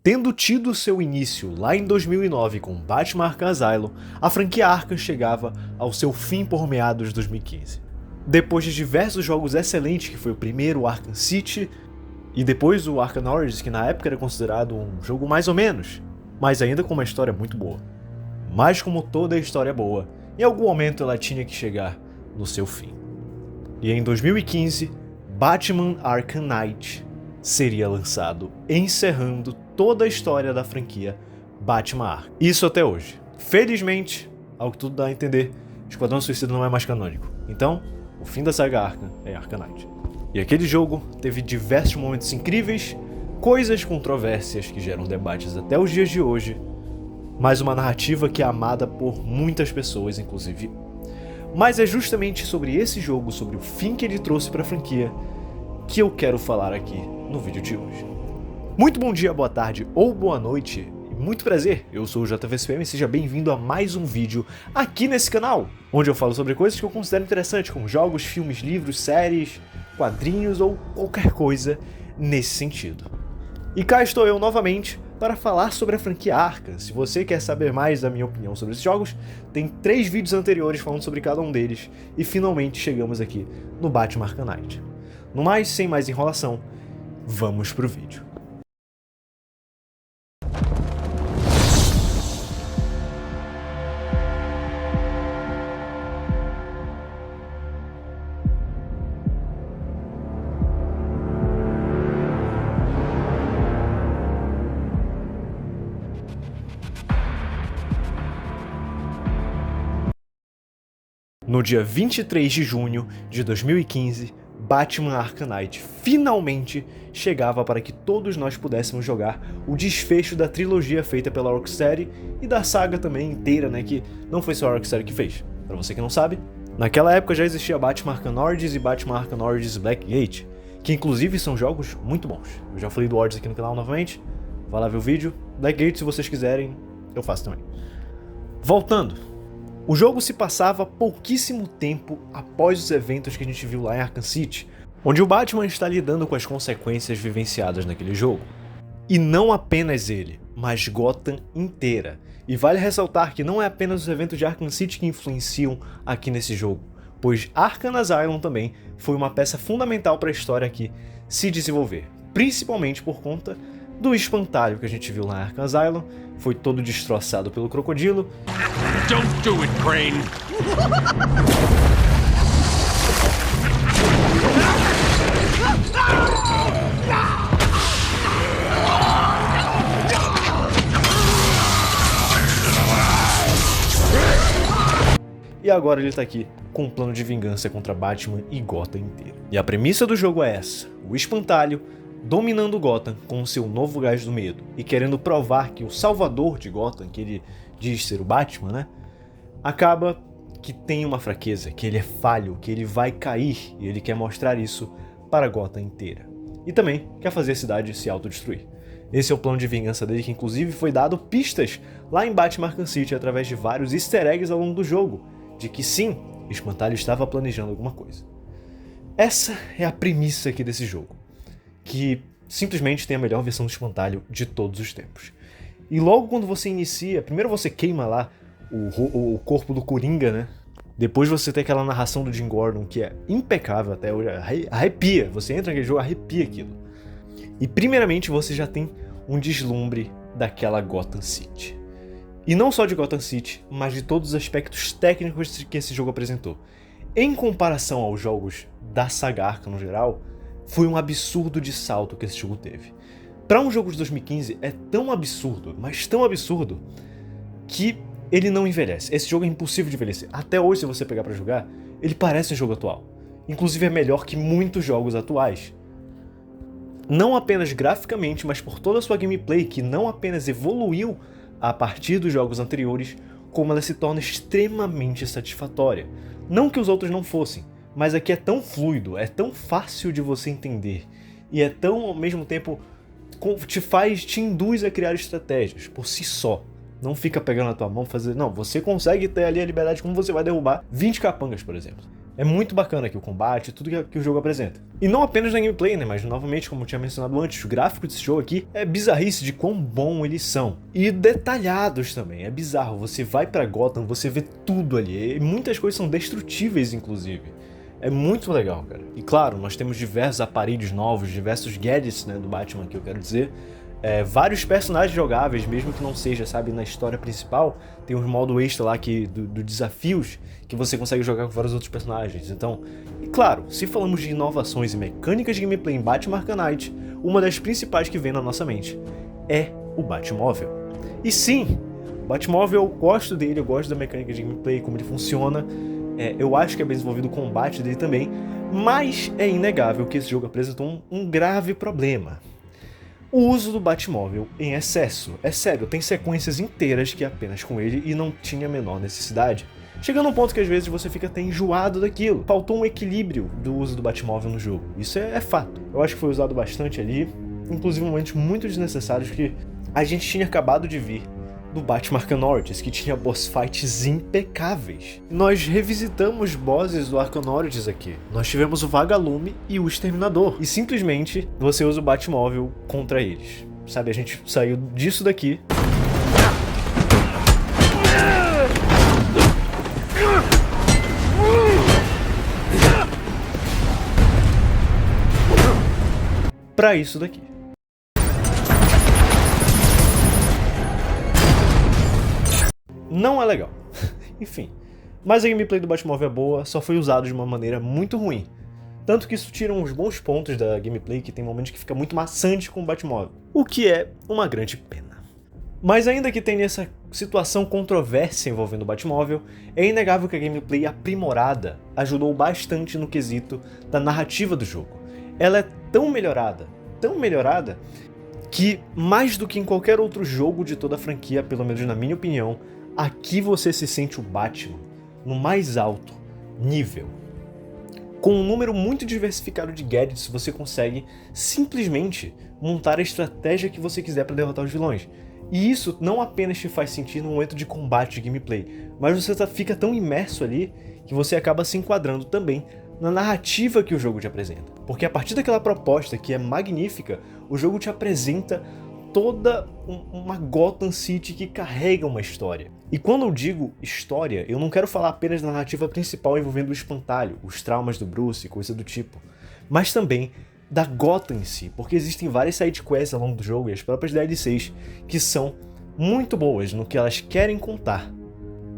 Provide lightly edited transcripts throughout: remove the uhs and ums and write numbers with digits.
Tendo tido seu início lá em 2009 com Batman Arkham Asylum, a franquia Arkham chegava ao seu fim por meados de 2015. Depois de diversos jogos excelentes, que foi o primeiro Arkham City, e depois o Arkham Origins, que na época era considerado um jogo mais ou menos, mas ainda com uma história muito boa. Mas como toda história boa, em algum momento ela tinha que chegar no seu fim. E em 2015, Batman Arkham Knight seria lançado, encerrando toda a história da franquia Batman Arkham. Isso até hoje. Felizmente, ao que tudo dá a entender, Esquadrão Suicida não é mais canônico. Então, o fim da saga Arkham é Arkham Knight. E aquele jogo teve diversos momentos incríveis, coisas controversas que geram debates até os dias de hoje, mas uma narrativa que é amada por muitas pessoas, inclusive eu. Mas é justamente sobre esse jogo, sobre o fim que ele trouxe para a franquia, que eu quero falar aqui no vídeo de hoje. Muito bom dia, boa tarde ou boa noite, e muito prazer, eu sou o JVSPM e seja bem-vindo a mais um vídeo aqui nesse canal, onde eu falo sobre coisas que eu considero interessantes, como jogos, filmes, livros, séries, quadrinhos ou qualquer coisa nesse sentido. E cá estou eu novamente para falar sobre a franquia Arkham. Se você quer saber mais da minha opinião sobre esses jogos, tem 3 vídeos anteriores falando sobre cada um deles, e finalmente chegamos aqui no Batman Arkham Knight. No mais, sem mais enrolação, vamos pro vídeo. No dia 23 de junho de 2015, Batman Arkham Knight finalmente chegava para que todos nós pudéssemos jogar o desfecho da trilogia feita pela Rocksteady e da saga também inteira, né, que não foi só a Rocksteady que fez. Para você que não sabe, naquela época já existia Batman Arkham Origins e Batman Arkham Origins Blackgate, que inclusive são jogos muito bons. Eu já falei do Origins aqui no canal novamente, vai lá ver o vídeo. Blackgate, se vocês quiserem, eu faço também. Voltando. O jogo se passava pouquíssimo tempo após os eventos que a gente viu lá em Arkham City, onde o Batman está lidando com as consequências vivenciadas naquele jogo. E não apenas ele, mas Gotham inteira. E vale ressaltar que não é apenas os eventos de Arkham City que influenciam aqui nesse jogo, pois Arkham Asylum também foi uma peça fundamental para a história aqui se desenvolver, principalmente por conta do espantalho que a gente viu lá em Arkham Asylum, foi todo destroçado pelo crocodilo. Don't do it, Crane! E agora ele tá aqui com um plano de vingança contra Batman e Gotham inteiro. E a premissa do jogo é essa: o espantalho dominando Gotham com o seu novo gás do medo e querendo provar que o salvador de Gotham, que ele diz ser o Batman, né, acaba que tem uma fraqueza, que ele é falho, que ele vai cair, e ele quer mostrar isso para Gotham inteira. E também quer fazer a cidade se autodestruir. Esse é o plano de vingança dele, que inclusive foi dado pistas lá em Batman Arkham City através de vários easter eggs ao longo do jogo, de que sim, Espantalho estava planejando alguma coisa. Essa é a premissa aqui desse jogo, que simplesmente tem a melhor versão do Espantalho de todos os tempos. E logo quando você inicia, primeiro você queima lá o corpo do Coringa, né? Depois você tem aquela narração do Jim Gordon que é impecável até hoje, arrepia. Você entra naquele jogo, arrepia aquilo. E primeiramente você já tem um deslumbre daquela Gotham City. E não só de Gotham City, mas de todos os aspectos técnicos que esse jogo apresentou. Em comparação aos jogos da saga Arkham no geral, foi um absurdo de salto que esse jogo teve. Para um jogo de 2015 é tão absurdo, mas tão absurdo, que ele não envelhece. Esse jogo é impossível de envelhecer. Até hoje, se você pegar para jogar, ele parece um jogo atual. Inclusive é melhor que muitos jogos atuais. Não apenas graficamente, mas por toda a sua gameplay, que não apenas evoluiu a partir dos jogos anteriores, como ela se torna extremamente satisfatória. Não que os outros não fossem, mas aqui é tão fluido, é tão fácil de você entender, e é tão, ao mesmo tempo, te induz a criar estratégias por si só. Não fica pegando na tua mão, não, você consegue ter ali a liberdade como você vai derrubar 20 capangas, por exemplo. É muito bacana aqui o combate, tudo que o jogo apresenta. E não apenas na gameplay, né, mas novamente, como eu tinha mencionado antes, o gráfico desse jogo aqui é bizarrice de quão bom eles são. E detalhados também, é bizarro, você vai pra Gotham, você vê tudo ali, e muitas coisas são destrutíveis inclusive. É muito legal, cara. E claro, nós temos diversos aparelhos novos, diversos gadgets, né, do Batman que eu quero dizer. Vários personagens jogáveis, mesmo que não seja, sabe, na história principal, tem um modo extra lá do desafios que você consegue jogar com vários outros personagens. Então, e claro, se falamos de inovações e mecânicas de gameplay em Batman Arkham Knight, uma das principais que vem na nossa mente é o Batmóvel. E sim, o Batmóvel, eu gosto dele, eu gosto da mecânica de gameplay, como ele funciona. Eu acho que é bem desenvolvido o combate dele também, mas é inegável que esse jogo apresentou um grave problema. O uso do Batmóvel em excesso. É sério, tem sequências inteiras que é apenas com ele e não tinha a menor necessidade. Chegando a um ponto que às vezes você fica até enjoado daquilo. Faltou um equilíbrio do uso do Batmóvel no jogo. Isso é fato. Eu acho que foi usado bastante ali, inclusive momentos muito desnecessários que a gente tinha acabado de vir do Batman Arkham Origins, que tinha boss fights impecáveis. Nós revisitamos bosses do Arkham Origins aqui. Nós tivemos o Vagalume e o Exterminador. E simplesmente você usa o Batmóvel contra eles. Sabe, a gente saiu disso daqui. Pra isso daqui. Não é legal. Enfim. Mas a gameplay do Batmóvel é boa, só foi usado de uma maneira muito ruim. Tanto que isso tira uns bons pontos da gameplay, que tem momentos que fica muito maçante com o Batmóvel. O que é uma grande pena. Mas ainda que tenha essa situação controversa envolvendo o Batmóvel, é inegável que a gameplay aprimorada ajudou bastante no quesito da narrativa do jogo. Ela é tão melhorada, que mais do que em qualquer outro jogo de toda a franquia, pelo menos na minha opinião, aqui você se sente o Batman no mais alto nível. Com um número muito diversificado de gadgets, você consegue simplesmente montar a estratégia que você quiser para derrotar os vilões. E isso não apenas te faz sentir no momento de combate de gameplay, mas você fica tão imerso ali que você acaba se enquadrando também na narrativa que o jogo te apresenta. Porque a partir daquela proposta que é magnífica, o jogo te apresenta toda uma Gotham City que carrega uma história. E quando eu digo história, eu não quero falar apenas da narrativa principal envolvendo o espantalho, os traumas do Bruce e coisa do tipo, mas também da Gotham em si, porque existem várias sidequests ao longo do jogo e as próprias DLCs que são muito boas no que elas querem contar.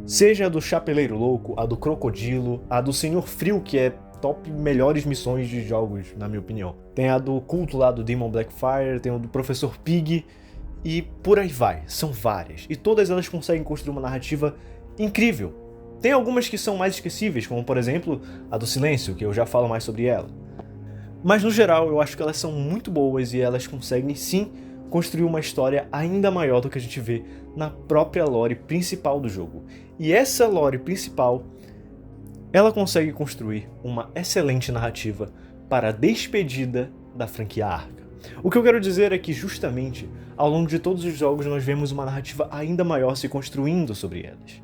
Seja a do Chapeleiro Louco, a do Crocodilo, a do Senhor Frio, que é top melhores missões de jogos, na minha opinião. Tem a do culto lá do Demon Blackfire, tem a do Professor Pig, e por aí vai, são várias. E todas elas conseguem construir uma narrativa incrível. Tem algumas que são mais esquecíveis, como por exemplo a do Silêncio, que eu já falo mais sobre ela. Mas no geral eu acho que elas são muito boas e elas conseguem sim construir uma história ainda maior do que a gente vê na própria lore principal do jogo. E essa lore principal, ela consegue construir uma excelente narrativa para a despedida da franquia Arkham. O que eu quero dizer é que justamente ao longo de todos os jogos nós vemos uma narrativa ainda maior se construindo sobre elas.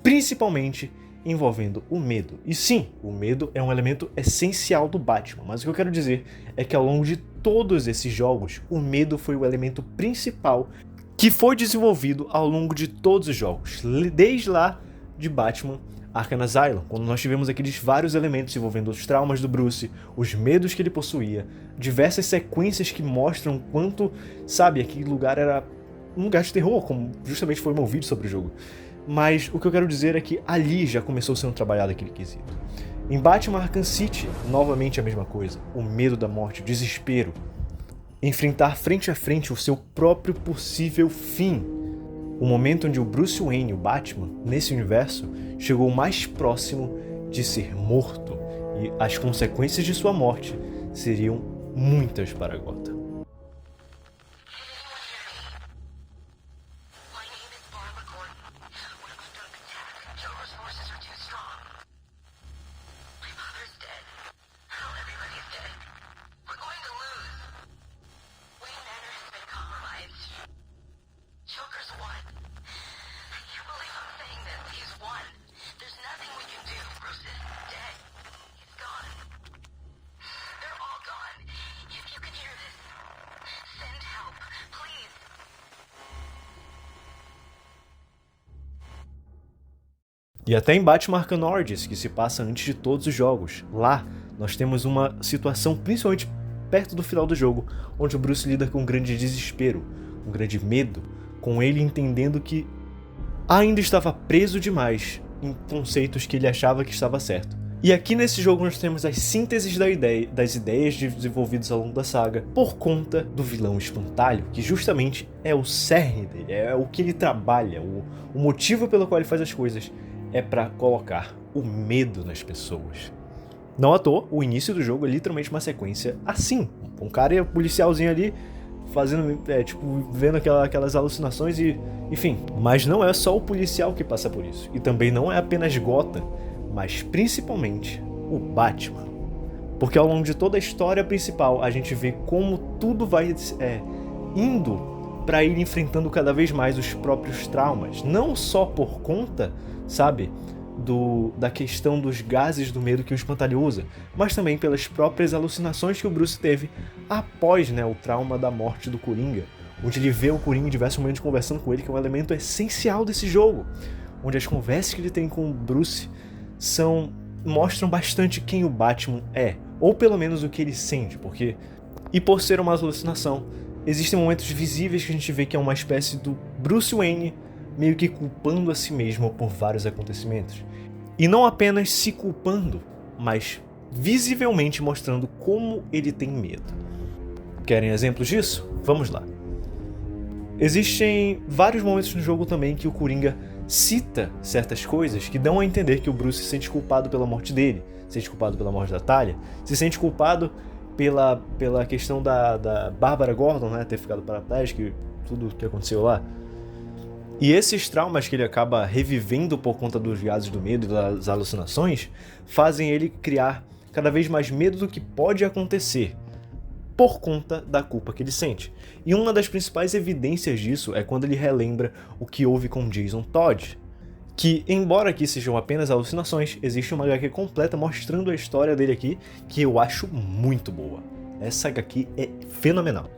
Principalmente envolvendo o medo. E sim, o medo é um elemento essencial do Batman, mas o que eu quero dizer é que ao longo de todos esses jogos, o medo foi o elemento principal que foi desenvolvido ao longo de todos os jogos, desde lá de Batman Arkham Asylum, quando nós tivemos aqueles vários elementos envolvendo os traumas do Bruce, os medos que ele possuía, diversas sequências que mostram quanto, sabe, aquele lugar era um lugar de terror, como justamente foi meu vídeo sobre o jogo. Mas o que eu quero dizer é que ali já começou sendo trabalhado aquele quesito. Em Batman Arkham City, novamente a mesma coisa, o medo da morte, o desespero, enfrentar frente a frente o seu próprio possível fim. O momento onde o Bruce Wayne, o Batman, nesse universo, chegou mais próximo de ser morto, e as consequências de sua morte seriam muitas para Gotham. E até em Batman Arkham Origins, que se passa antes de todos os jogos. Lá, nós temos uma situação, principalmente perto do final do jogo, onde o Bruce lida com um grande desespero, um grande medo, com ele entendendo que ainda estava preso demais em conceitos que ele achava que estava certo. E aqui nesse jogo nós temos as sínteses das ideias desenvolvidas ao longo da saga por conta do vilão Espantalho, que justamente é o cerne dele, é o que ele trabalha, o motivo pelo qual ele faz as coisas é para colocar o medo nas pessoas. Não à toa, o início do jogo é literalmente uma sequência assim, um cara policialzinho ali fazendo, vendo aquelas alucinações e, enfim. Mas não é só o policial que passa por isso, e também não é apenas Gotham, mas principalmente o Batman. Porque ao longo de toda a história principal, a gente vê como tudo vai indo para ir enfrentando cada vez mais os próprios traumas. Não só por conta, sabe, da questão dos gases do medo que o Espantalho usa, mas também pelas próprias alucinações que o Bruce teve após, o trauma da morte do Coringa, onde ele vê o Coringa em diversos momentos conversando com ele, que é um elemento essencial desse jogo, onde as conversas que ele tem com o Bruce mostram bastante quem o Batman é, ou pelo menos o que ele sente, porque, e por ser uma alucinação, existem momentos visíveis que a gente vê que é uma espécie do Bruce Wayne meio que culpando a si mesmo por vários acontecimentos. E não apenas se culpando, mas visivelmente mostrando como ele tem medo. Querem exemplos disso? Vamos lá. Existem vários momentos no jogo também que o Coringa cita certas coisas que dão a entender que o Bruce se sente culpado pela morte dele, se sente culpado pela morte da Talia, se sente culpado pela questão da Bárbara Gordon, ter ficado paraplégica e tudo que aconteceu lá. E esses traumas que ele acaba revivendo por conta dos gases do medo e das alucinações fazem ele criar cada vez mais medo do que pode acontecer por conta da culpa que ele sente. E uma das principais evidências disso é quando ele relembra o que houve com Jason Todd, que, embora aqui sejam apenas alucinações, existe uma HQ completa mostrando a história dele aqui, que eu acho muito boa. Essa HQ é fenomenal.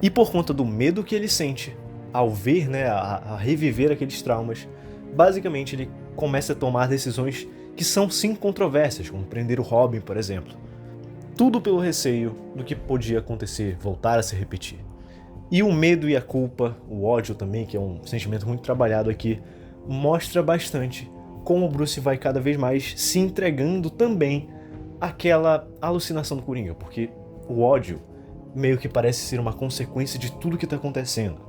E por conta do medo que ele sente ao ver, a reviver aqueles traumas, basicamente ele começa a tomar decisões que são sim controversas, como prender o Robin, por exemplo. Tudo pelo receio do que podia acontecer, voltar a se repetir. E o medo e a culpa, o ódio também, que é um sentimento muito trabalhado aqui, mostra bastante como o Bruce vai cada vez mais se entregando também àquela alucinação do Coringa, porque o ódio meio que parece ser uma consequência de tudo que está acontecendo.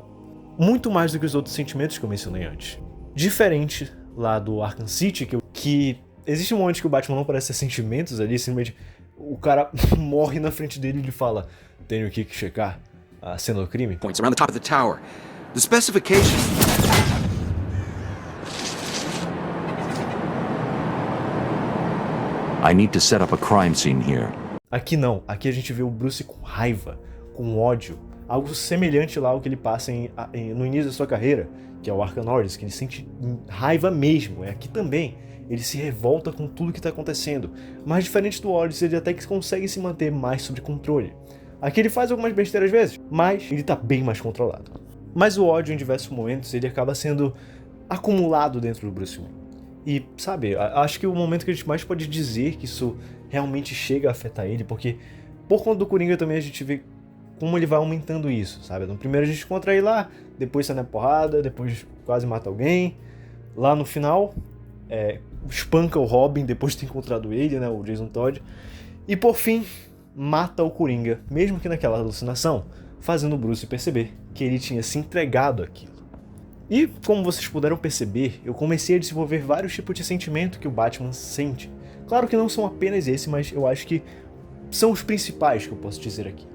Muito mais do que os outros sentimentos que eu mencionei antes. Diferente lá do Arkham City, que existe um momento que o Batman não parece ter sentimentos ali, simplesmente o cara morre na frente dele e ele fala: tenho que checar a cena do crime. Points around the top of the tower. The specification. I need to set up a crime scene here. Aqui não, aqui a gente vê o Bruce com raiva, com ódio, algo semelhante lá ao que ele passa no início da sua carreira, que é o Arkham Origins, que ele sente raiva mesmo. Aqui também, ele se revolta com tudo que está acontecendo, mas diferente do Origins, ele até que consegue se manter mais sob controle. Aqui ele faz algumas besteiras às vezes, mas ele está bem mais controlado. Mas o ódio em diversos momentos, ele acaba sendo acumulado dentro do Bruce Wayne. E, sabe, acho que o momento que a gente mais pode dizer que isso realmente chega a afetar ele, porque por conta do Coringa também a gente vê como ele vai aumentando isso, sabe? No primeiro a gente encontra ele lá, depois sai na porrada, depois quase mata alguém. Lá no final, espanca o Robin depois de ter encontrado ele, o Jason Todd. E por fim, mata o Coringa, mesmo que naquela alucinação, fazendo o Bruce perceber que ele tinha se entregado àquilo. E, como vocês puderam perceber, eu comecei a desenvolver vários tipos de sentimento que o Batman sente. Claro que não são apenas esse, mas eu acho que são os principais que eu posso dizer aqui.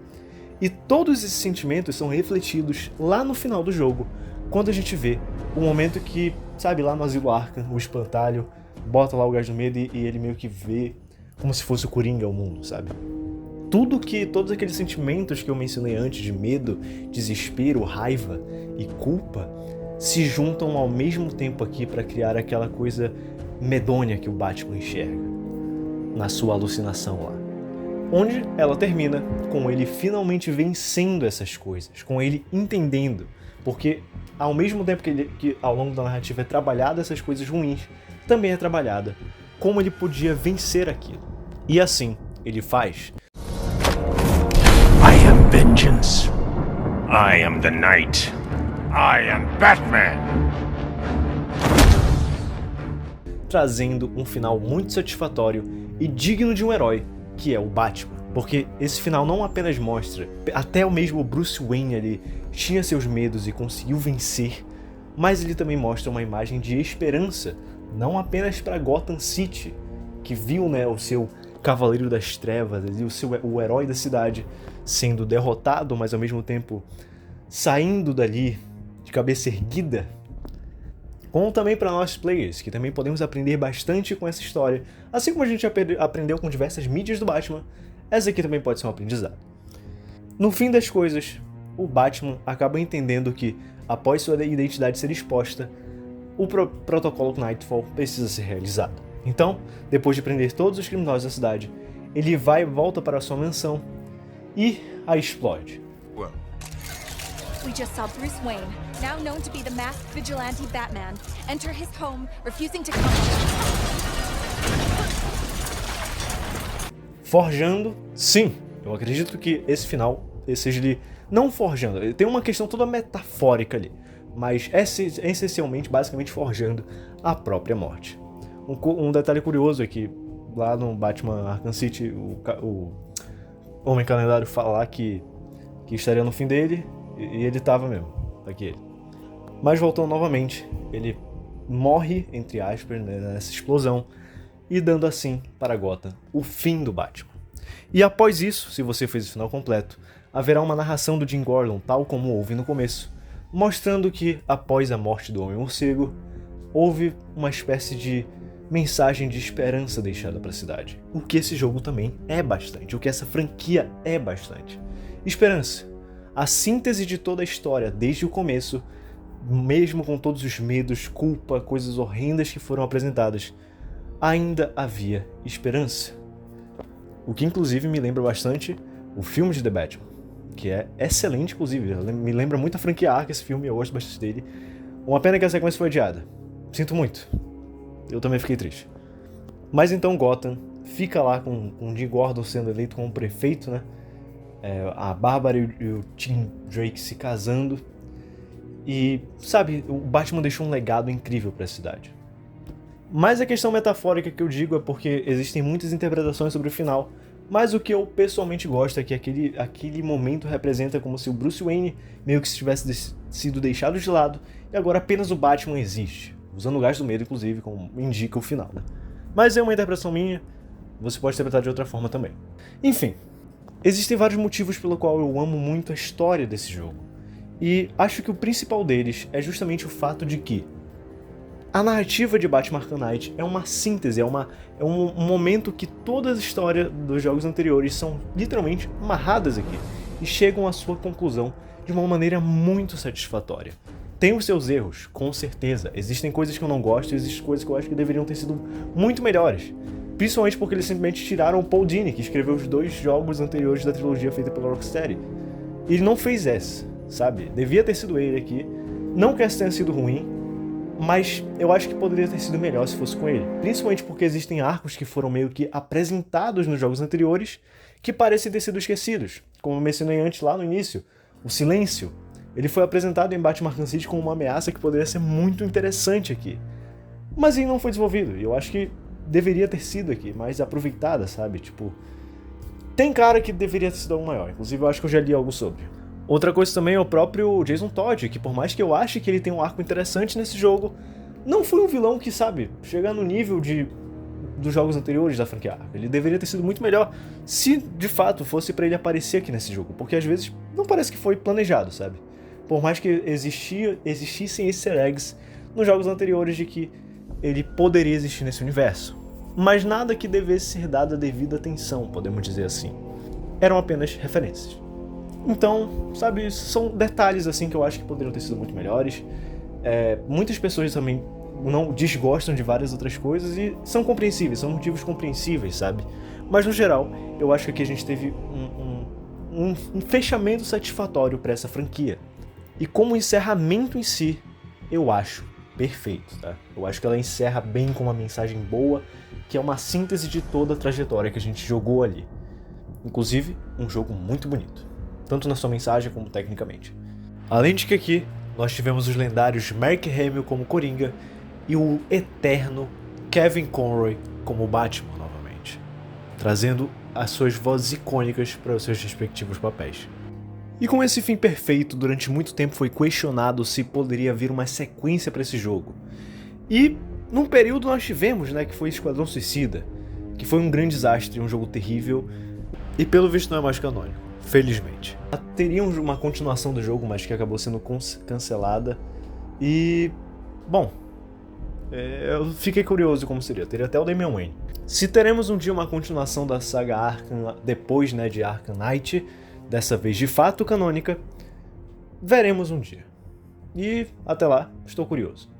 E todos esses sentimentos são refletidos lá no final do jogo, quando a gente vê o momento que, sabe, lá no Asilo Arkham, o Espantalho bota lá o gás do medo e ele meio que vê como se fosse o Coringa o mundo, sabe? Todos aqueles sentimentos que eu mencionei antes, de medo, desespero, raiva e culpa, se juntam ao mesmo tempo aqui para criar aquela coisa medonha que o Batman enxerga na sua alucinação lá. Onde ela termina com ele finalmente vencendo essas coisas, com ele entendendo, porque ao mesmo tempo que ao longo da narrativa é trabalhado essas coisas ruins, também é trabalhada, como ele podia vencer aquilo. E assim, ele faz. I am vengeance. I am the Knight. I am Batman. Trazendo um final muito satisfatório e digno de um herói, que é o Batman. Porque esse final não apenas mostra, até o mesmo Bruce Wayne ali tinha seus medos e conseguiu vencer, mas ele também mostra uma imagem de esperança, não apenas para Gotham City, que viu, né, o seu Cavaleiro das Trevas, o herói da cidade sendo derrotado, mas ao mesmo tempo saindo dali de cabeça erguida, como também para nós players, que também podemos aprender bastante com essa história, assim como a gente aprendeu com diversas mídias do Batman, essa aqui também pode ser um aprendizado. No fim das coisas, o Batman acaba entendendo que, após sua identidade ser exposta, o protocolo Knightfall precisa ser realizado. Então, depois de prender todos os criminosos da cidade, ele vai e volta para sua mansão e a explode. We just saw Bruce Wayne, now known to be the masked vigilante Batman, enter his home, refusing to come. Forjando, sim, eu acredito que esse final seja ele não forjando, ele tem uma questão toda metafórica ali, mas essencialmente, basicamente forjando a própria morte. Um detalhe curioso é que lá no Batman Arkham City, o Homem Calendário fala que estaria no fim dele, e ele tava mesmo, aqui ele. Mas voltando novamente, ele morre, entre aspas, nessa explosão, e dando assim para Gotham o fim do Batman. E após isso, se você fez o final completo, haverá uma narração do Jim Gordon, tal como houve no começo, mostrando que após a morte do Homem-Morcego, houve uma espécie de mensagem de esperança deixada para a cidade. O que esse jogo também é bastante, o que essa franquia é bastante. Esperança. A síntese de toda a história, desde o começo, mesmo com todos os medos, culpa, coisas horrendas que foram apresentadas, ainda havia esperança. O que inclusive me lembra bastante o filme de The Batman, que é excelente inclusive, me lembra muito a franquia Arkham esse filme, eu gosto bastante dele. Uma pena que a sequência foi adiada. Sinto muito. Eu também fiquei triste. Mas então Gotham fica lá com Jim Gordon sendo eleito como prefeito, né? A Bárbara e o Tim Drake se casando. E, sabe, o Batman deixou um legado incrível para a cidade. Mas a questão metafórica que eu digo é porque existem muitas interpretações sobre o final, mas o que eu pessoalmente gosto é que aquele momento representa como se o Bruce Wayne meio que tivesse sido deixado de lado e agora apenas o Batman existe, usando o gás do medo, inclusive, como indica o final, né? Mas é uma interpretação minha, você pode interpretar de outra forma também. Enfim, existem vários motivos pelo qual eu amo muito a história desse jogo, e acho que o principal deles é justamente o fato de que a narrativa de Batman Arkham Knight é uma síntese, é um momento que todas as histórias dos jogos anteriores são literalmente amarradas aqui e chegam à sua conclusão de uma maneira muito satisfatória. Tem os seus erros, com certeza, existem coisas que eu não gosto e existem coisas que eu acho que deveriam ter sido muito melhores, principalmente porque eles simplesmente tiraram o Paul Dini, que escreveu os 2 jogos anteriores da trilogia feita pela Rocksteady. E ele não fez essa, sabe? Devia ter sido ele aqui, não que essa tenha sido ruim, mas eu acho que poderia ter sido melhor se fosse com ele. Principalmente porque existem arcos que foram meio que apresentados nos jogos anteriores que parecem ter sido esquecidos. Como eu mencionei antes lá no início, o Silêncio. Ele foi apresentado em Batman Arkham City como uma ameaça que poderia ser muito interessante aqui. Mas ele não foi desenvolvido, e eu acho que deveria ter sido aqui, mais aproveitada, sabe? Tipo, tem cara que deveria ter sido algo maior, inclusive eu acho que eu já li algo sobre. Outra coisa também é o próprio Jason Todd, que por mais que eu ache que ele tem um arco interessante nesse jogo, não foi um vilão que, sabe, chega no nível dos jogos anteriores da franquia Arkham. Ele deveria ter sido muito melhor se, de fato, fosse pra ele aparecer aqui nesse jogo, porque às vezes não parece que foi planejado, sabe? Por mais que existissem easter eggs nos jogos anteriores de que ele poderia existir nesse universo. Mas nada que devesse ser dado a devida atenção, podemos dizer assim. Eram apenas referências. Então, sabe, são detalhes assim que eu acho que poderiam ter sido muito melhores. Muitas pessoas também não desgostam de várias outras coisas e são compreensíveis, são motivos compreensíveis, sabe? Mas no geral, eu acho que aqui a gente teve um fechamento satisfatório para essa franquia. E como encerramento em si, eu acho perfeito, tá? Eu acho que ela encerra bem com uma mensagem boa, que é uma síntese de toda a trajetória que a gente jogou ali. Inclusive, um jogo muito bonito, tanto na sua mensagem como tecnicamente. Além de que aqui, nós tivemos os lendários Mark Hamill como Coringa e o eterno Kevin Conroy como Batman novamente, trazendo as suas vozes icônicas para os seus respectivos papéis. E com esse fim perfeito, durante muito tempo foi questionado se poderia vir uma sequência para esse jogo. E num período nós tivemos, né, que foi Esquadrão Suicida, que foi um grande desastre, um jogo terrível, e pelo visto não é mais canônico, felizmente. Teria uma continuação do jogo, mas que acabou sendo cancelada, e... bom, eu fiquei curioso como seria, teria até o Damian Wayne. Se teremos um dia uma continuação da saga Arkham, depois, né, de Arkham Knight, dessa vez de fato canônica, veremos um dia. E até lá, estou curioso.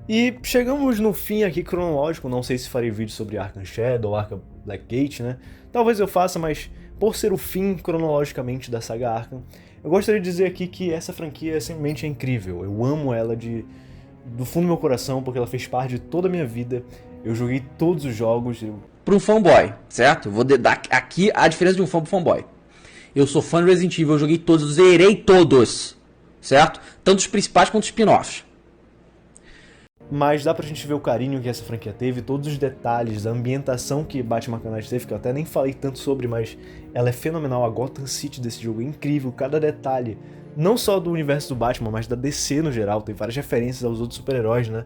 E chegamos no fim aqui cronológico, não sei se farei vídeo sobre Arkham Shadow ou Arkham Blackgate, né? Talvez eu faça, mas por ser o fim cronologicamente da saga Arkham, eu gostaria de dizer aqui que essa franquia simplesmente é incrível. Eu amo ela do fundo do meu coração, porque ela fez parte de toda a minha vida. Eu joguei todos os jogos. Para um fanboy, certo? Vou dar aqui a diferença de um fã pro fanboy. Eu sou fã do Resident Evil, eu joguei todos, zerei todos, certo? Tanto os principais quanto os spin-offs. Mas dá pra gente ver o carinho que essa franquia teve, todos os detalhes da ambientação que Batman Arkham Knight teve, que eu até nem falei tanto sobre, mas ela é fenomenal. A Gotham City desse jogo é incrível, cada detalhe, não só do universo do Batman, mas da DC no geral, tem várias referências aos outros super-heróis, né?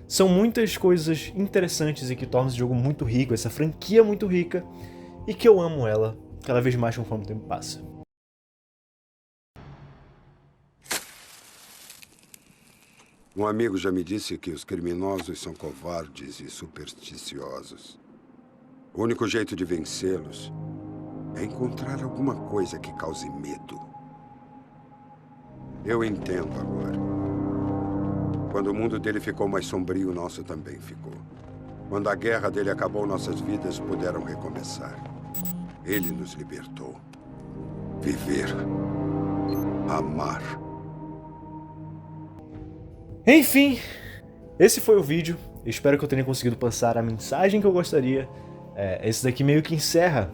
São muitas coisas interessantes e que tornam esse jogo muito rico, essa franquia muito rica, e que eu amo ela cada vez mais conforme o tempo passa. Um amigo já me disse que os criminosos são covardes e supersticiosos. O único jeito de vencê-los é encontrar alguma coisa que cause medo. Eu entendo agora. Quando o mundo dele ficou mais sombrio, o nosso também ficou. Quando a guerra dele acabou, nossas vidas puderam recomeçar. Ele nos libertou. Viver. Amar. Enfim, esse foi o vídeo. Espero que eu tenha conseguido passar a mensagem que eu gostaria. Esse daqui meio que encerra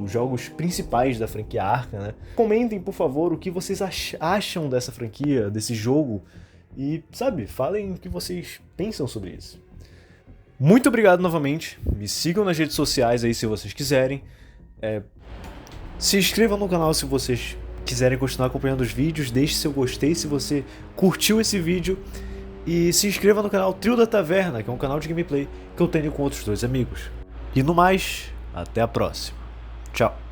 os jogos principais da franquia Arkham, né? Comentem, por favor, o que vocês acham dessa franquia, desse jogo. E, sabe, falem o que vocês pensam sobre isso. Muito obrigado novamente. Me sigam nas redes sociais aí se vocês quiserem. Se inscrevam no canal se vocês quiserem continuar acompanhando os vídeos. Deixe seu gostei se você curtiu esse vídeo. E se inscreva no canal Trio da Taverna, que é um canal de gameplay que eu tenho com outros dois amigos. E no mais, até a próxima. Tchau.